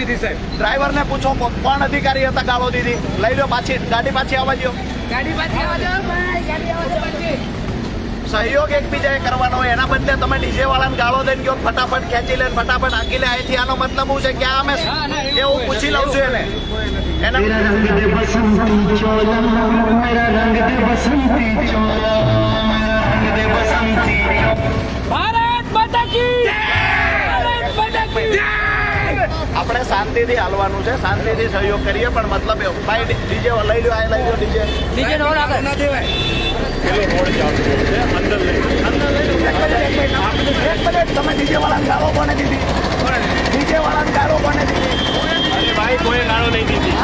દીધી સાહેબ. ડ્રાઈવરને પૂછો કોણ અધિકારી હતા ગાળો દીધી. લઈ લો પાછી ગાડી પાછી આવવા દો. ગાડી પાછી આવવા દો ભાઈ, ગાડી આવવા દો પાછી. સહયોગ એકબીજાએ કરવાનો હોય. એના બદલે તમે ડીજે વાળાને ગાળો દઈને ગયો ફટાફટ ખેંચી લે ફટાફટ હાંકી લે. અહીંથી આનો મતલબ શું છે કે અમે એવું પૂછી લઉં છું એને. ભારત માતા કી જય! ભારત માતા કી જય! આપણે શાંતિથી હાલવાનું છે, શાંતિથી સહયોગ કરીએ. પણ મતલબ એવો ભાઈ ડીજે લઈ લો, આ લઈ લો ડીજે. ડીજે નો આગળ ના દેવાય. તમે ડીજે વાળાને ગાળો કોને દીધી? ડીજે વાળાને ગાળો કોને દીધી? અરે ભાઈ કોઈ ગાળો નહીં દીધી.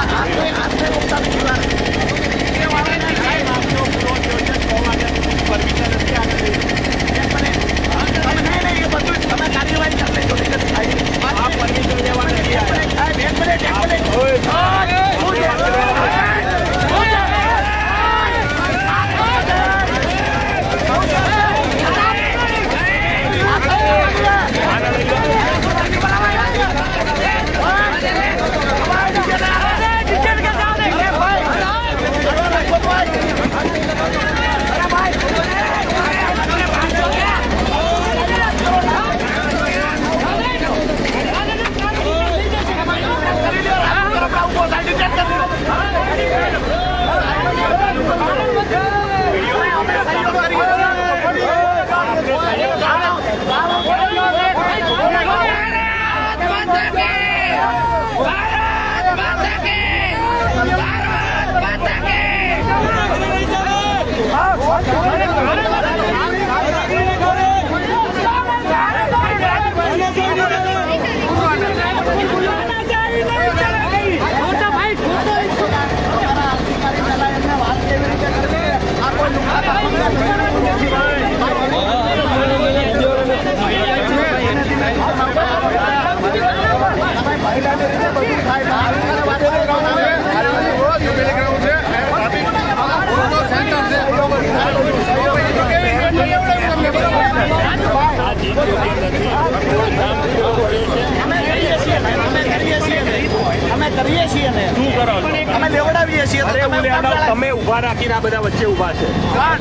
તમે ઉભા રાખીને આ બધા વચ્ચે ઉભા છે.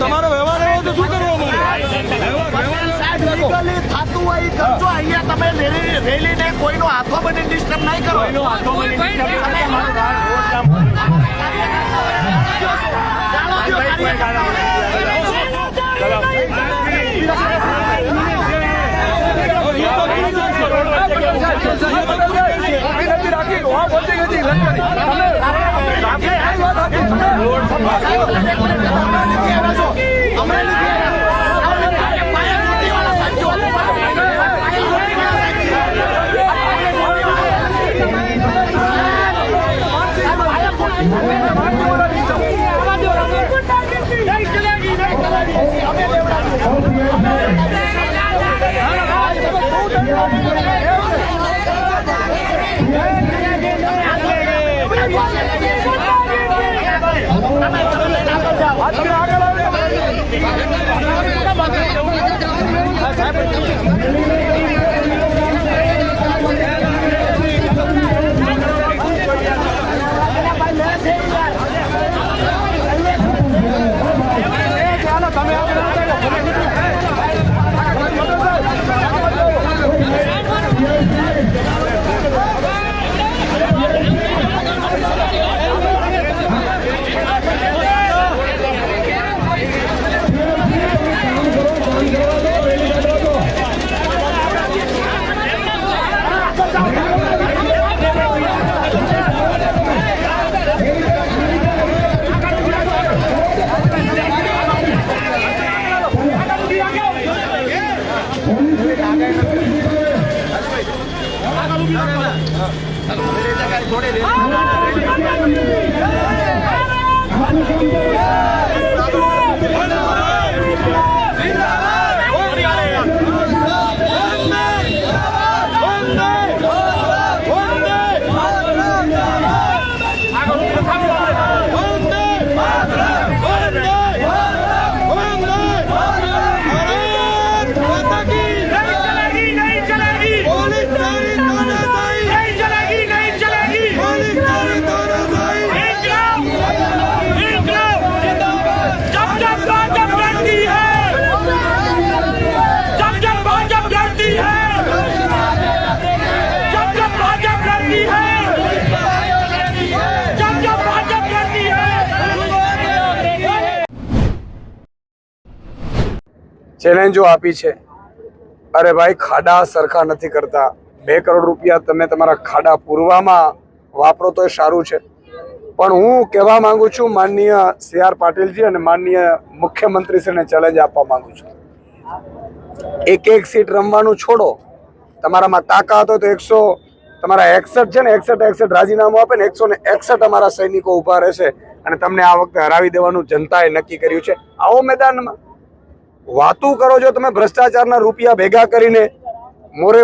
તમારો વ્યવહાર એવો તો શું કરવાનું? થતું હોય કરજો. અહીંયા તમે રેલીને કોઈનો હાથો બની ડિસ્ટર્બ નહીં કરો. કોઈનો હાથો બની ડિસ્ટર્બ ચેલેન્જો આપી છે. અરે ભાઈ, ખાડા સરખા નથી કરતા. 2 કરોડ રૂપિયા તમે તમારા ખાડા પૂરવામાં વાપરો તો સારું છે, પણ હું કહેવા માંગુ છું માનનીય CR પાટીલજી અને માનનીય મુખ્યમંત્રીશ્રીને ચેલેન્જ આપવા માંગુ છું. એક સીટ રમવાનું છોડો. તમારામાં તાકાત હોય તો 100 તમારા 61 છે ને 61 રાજીનામું આપે ને 161 અમારા સૈનિકો ઊભા રહેશે અને તમને આ વખતે હરાવી દેવાનું જનતાએ નક્કી કર્યું છે. આવો મેદાનમાં વાતું કરો છો તમે ભ્રષ્ટાચારના રૂપિયા ભેગા કરીને.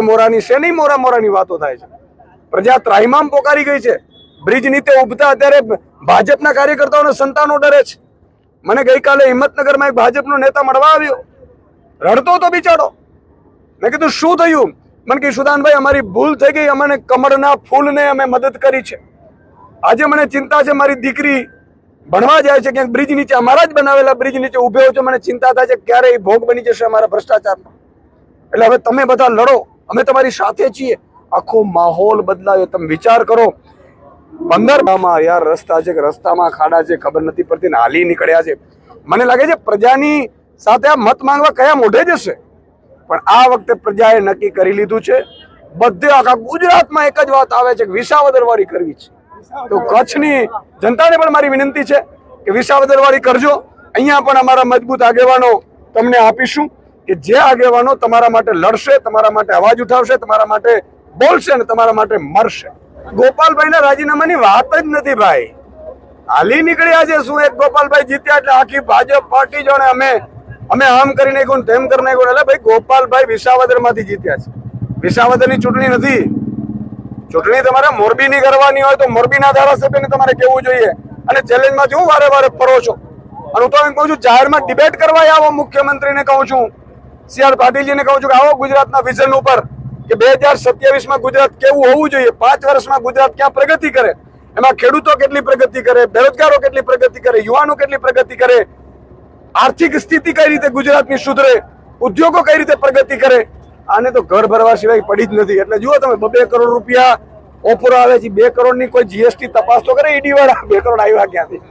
મોરાની શેની મોરાની વાતો થાય છે? પ્રજા ત્રાહિમામ પોકારી ગઈ છે. બ્રિજ નીચે ઉભતા અત્યારે ભાજપના કાર્યકર્તાઓને સંતાનો ડરે છે. મને ગઈકાલે હિંમતનગરમાં એક ભાજપનો નેતા મળવા આવ્યો, રડતો તો બિચારો. મેં કીધું શું થયું? મને કે સુદાનભાઈ, અમારી ભૂલ થઈ ગઈ, અમને કમળના ફૂલને અમે મદદ કરી છે. આજે મને ચિંતા છે, મારી દીકરી ભણવા જાય છે ક્યાંક બ્રિજ નીચે, અમારા જ બનાવેલા બ્રિજ નીચે ઉભો છે. મને ચિંતા થાય છે ક્યારે એ ભોગ બની જશે અમારા ભ્રષ્ટાચારનો. એટલે હવે તમે બધા લડો, અમે તમારી સાથે છીએ. આખો માહોલ બદલાયો. તમે વિચાર કરો, 15 યાર રસ્તા છે કે રસ્તામાં ખાડા છે ખબર નથી પડતી ને હાલી નીકળ્યા છે. મને લાગે છે પ્રજાની સાથે આ મત માંગવા કયા મોઢે જશે, પણ આ વખતે પ્રજાએ નક્કી કરી લીધું છે. બધે આખા ગુજરાતમાં એક જ વાત આવે છે કે વિસાવદરવાળી કરવી છે. તો કચ્છની જનતાને પણ મારી વિનંતી છે કે વિસાવદરવાળી કરજો. અહીંયા પણ અમારા મજબૂત આગેવાનો તમને આપીશું કે જે આગેવાનો તમારા માટે લડશે, તમારા માટે અવાજ ઉઠાવશે, તમારા માટે બોલશે અને તમારા માટે મરશે. ગોપાલભાઈના રાજીનામાની વાત જ નથી ભાઈ. હાલી નીકળ્યા છે શું? એક ગોપાલભાઈ જીત્યા એટલે આખી ભાજપ પાર્ટી જોડે અમે આમ કરી નાખ્યું તેમ કરી નાખ્યું. એટલે ભાઈ ગોપાલભાઈ વિસાવદરમાંથી જીત્યા છે. વિસાવદરની ચૂંટણી નથી. ચૂંટણી તમારે મોરબીની કરવાની હોય તો મોરબીના ધારાસભ્યને તમારે કહેવું જોઈએ. અને ચેલેન્જમાંથી હું વારે ફરો છો. અને હું તો એમ કહું છું જાહેરમાં ડિબેટ કરવા આવો. મુખ્યમંત્રીને કહું છું, CR પાટીલજીને કહું છું કે આવો ગુજરાતના વિઝન ઉપર કે 2027માં ગુજરાત કેવું હોવું જોઈએ, 5 વર્ષમાં ગુજરાત ક્યાં પ્રગતિ કરે, એમાં ખેડૂતો કેટલી પ્રગતિ કરે, બેરોજગારો કેટલી પ્રગતિ કરે, યુવાનો કેટલી પ્રગતિ કરે, આર્થિક સ્થિતિ કઈ રીતે ગુજરાતની સુધરે, ઉદ્યોગો કઈ રીતે પ્રગતિ કરે. આને તો ઘર ભરવા સિવાય પડી જ નથી. એટલે જુઓ તમે 2 કરોડ રૂપિયા ઓફરો આવે છે. 2 કરોડની કોઈ GST તપાસ તો કરે ઈડી વાળા. 2 કરોડ આવ્યા ક્યાંથી?